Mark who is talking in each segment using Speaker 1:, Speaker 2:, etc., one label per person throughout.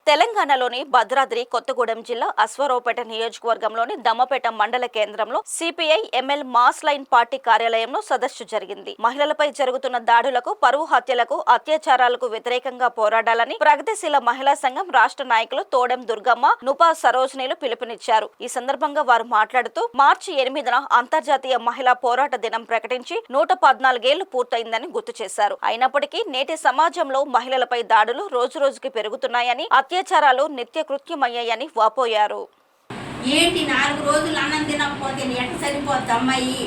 Speaker 1: తెలంగాణలోని భద్రాద్రి కొత్తగూడెం జిల్లా అశ్వారావుపేట నియోజకవర్గంలోని దమ్మపేట మండల కేంద్రంలో CPI ML mass line party కార్యాలయంలో సదస్సు జరిగింది. మహిళలపై జరుగుతున్న దాడులకు, పరువు హత్యలకు, అత్యాచారాలకు వ్యతిరేకంగా పోరాడాలని ప్రగతిశీల మహిళా సంఘం రాష్ట్ర నాయకులు తోడెం దుర్గమ్మ, నుపా సరోజినీలు పిలుపునిచ్చారు. ఈ సందర్భంగా వారు మాట్లాడుతూ మార్చి 8న అంతర్జాతీయ మహిళా పోరాట దినం ప్రకటించి 114 ఏళ్లు పూర్తయిందని గుర్తు చేశారు. అయినప్పటికీ నేటి సమాజంలో మహిళలపై దాడులు రోజురోజుకి పెరుగుతున్నాయని, అత్యాచారాలు నిత్య కృత్యమయ్యాయని వాపోయారు.
Speaker 2: ఏంటి 4 రోజులు అన్నం తినకపోతే ఎట్ట సరిపోద్ది అమ్మాయి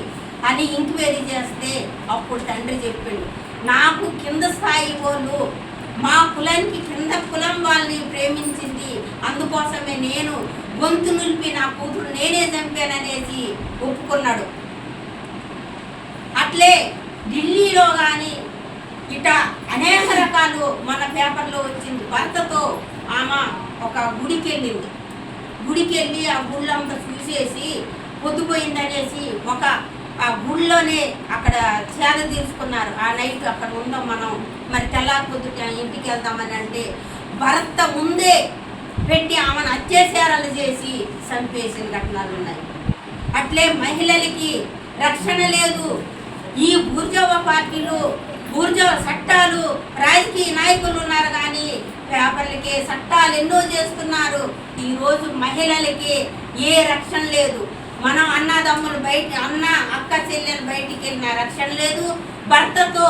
Speaker 2: అని ఎంక్వైరీ చేస్తే అప్పుడు తండ్రి చెప్పిండు, నాకు కింద స్థాయి వాళ్ళు, మా కులానికి కింద కులం వాళ్ళని ప్రేమించింది, అందుకోసమే నేను గొంతు నిలిపి నా కూతురు నేనే చంపాననేసి ఒప్పుకున్నాడు. అట్లే ఢిల్లీలో కానీ ఇట అనేక రకాలు మన పేపర్లో వచ్చింది. భర్తతో ఆమె ఒక గుడికి వెళ్ళింది. గుడికి వెళ్ళి ఆ గుళ్ళంతా చూసేసి పొద్దుపోయిందనేసి ఆ గుళ్ళోనే అక్కడ చేద తీసుకున్నారు. ఆ నైట్ అక్కడ ఉందాం మనం, మరి తెల్లారి పొద్దుట ఇంటికి వెళ్దామని అంటే భర్త ముందే పెట్టి ఆమెను అత్యాచారాలు చేసి చంపేసిన ఘటనలు ఉన్నాయి. అట్లే మహిళలకి రక్షణ లేదు. ఈ బూర్జోవా పార్టీలు, బూర్జోవా చట్టాలు, రాజకీయ నాయకులు ఉన్నారు కానీ పేపర్లకి చట్టాలు ఎన్నో చేస్తున్నారు. ఈరోజు మహిళలకి ఏ రక్షణ లేదు. మనం అన్నదమ్ములు అన్న అక్క చెల్లెలు బయటికి వెళ్ళిన రక్షణ లేదు, భర్తతో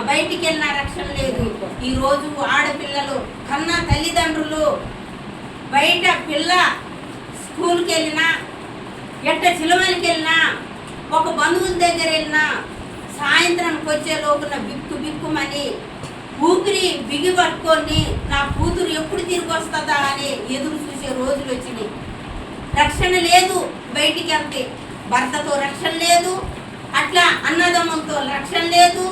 Speaker 2: బయటికి వెళ్ళిన రక్షణ లేదు. ఈరోజు ఆడపిల్లలు కన్న తల్లిదండ్రులు బయట పిల్ల స్కూల్కి వెళ్ళినా, ఎట్ట చిలువలకి వెళ్ళినా, ఒక బంధువుల దగ్గర వెళ్ళినా సాయంత్రానికి వచ్చే లోపున బిక్కుమని ఊపిరి బిగి పట్టుకొని నా కూతురు ఎప్పుడు తిరిగి వస్తుందా అని ఎదురు చూసే రోజులు వచ్చినాయి. రక్షణ లేదు, బయటికి వెళ్తే భర్తతో రక్షణ లేదు, అట్లా అన్నదమ్ములతో రక్షణ లేదు,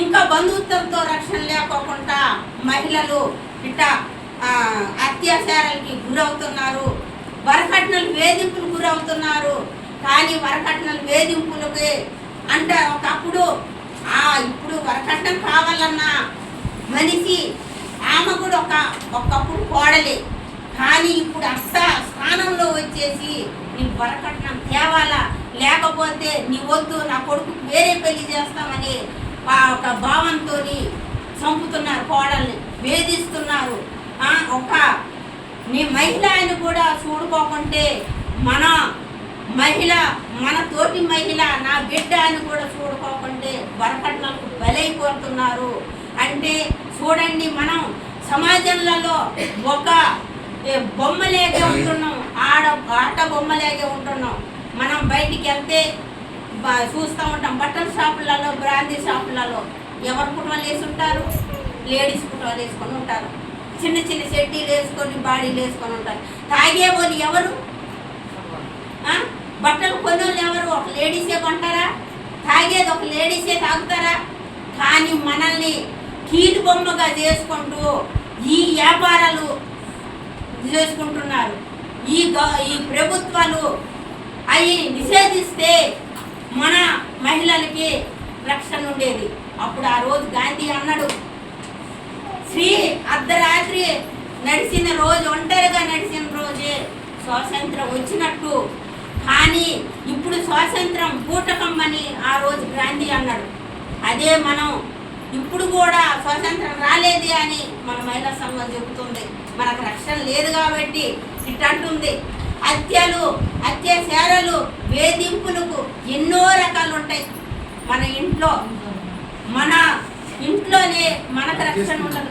Speaker 2: ఇంకా బంధుత్వంతో రక్షణ లేకోకుండా మహిళలు ఇట్ట అత్యాచారాలకి గురవుతున్నారు, వరకట్నలు వేధింపులు గురవుతున్నారు. కానీ వరకట్నలు వేధింపులకి అంటే ఒకప్పుడు ఇప్పుడు వరకట్నం కావాలన్నా మనిషి ఆమె కూడా ఒకప్పుడు కోడలే, కానీ ఇప్పుడు స్థానంలో వచ్చేసి నీ వరకట్నం తేవాలా, లేకపోతే నీ వద్దు నా కొడుకు వేరే పెళ్లి చేస్తామని ఒక భావంతో చంపుతున్నారు, కోడల్ని వేధిస్తున్నారు. నీ మహిళ అని కూడా చూడుకోకుంటే మన తోటి మహిళ నా బిడ్డ అని కూడా చూడుకోకుంటే వరకట్నాలకు బలైపోతున్నారు. అంటే చూడండి, మనం సమాజంలో ఒక బొమ్మలేగే ఉంటున్నాం, ఆట బొమ్మలేగే ఉంటున్నాం. మనం బయటికి వెళ్తే చూస్తూ ఉంటాం, బట్టల షాపులలో, బ్రాందీ షాపులలో ఎవరు కుటుంబాలు వేసి ఉంటారు, లేడీస్ కుటుంబాలు వేసుకొని ఉంటారు, చిన్న చిన్న షెడ్డీలు వేసుకొని బాడీలు వేసుకొని ఉంటారు. తాగే వాళ్ళు ఎవరు, బట్టలు కొనేవాళ్ళు ఎవరు, ఒక లేడీసే కొంటారా, తాగేది ఒక లేడీసే తాగుతారా? కానీ మనల్ని కీలు బొమ్మగా చేసుకుంటూ ఈ వ్యాపారాలు చేసుకుంటున్నారు. ఈ ప్రభుత్వాలు అవి నిషేధిస్తే మన మహిళలకి రక్షణ ఉండేది. అప్పుడు ఆ రోజు గాంధీ అన్నాడు, స్త్రీ అర్ధరాత్రి నడిచిన రోజు, ఒంటరిగా నడిచిన రోజే స్వాతంత్రం వచ్చినట్టు. కానీ ఇప్పుడు స్వాతంత్రం బూటకం అని ఆ రోజు గాంధీ అన్నాడు. అదే మనం ఇప్పుడు కూడా స్వాతంత్రం రాలేదే అని మన మహిళా సంఘం చెబుతుంది. మనకు రక్షణ లేదు కాబట్టి ఇట్టంటుంది. అత్యాచారాలు, వేధింపులకు ఎన్నో రకాలు ఉంటాయి. మన ఇంట్లోనే మనకు రక్షణ ఉండదు.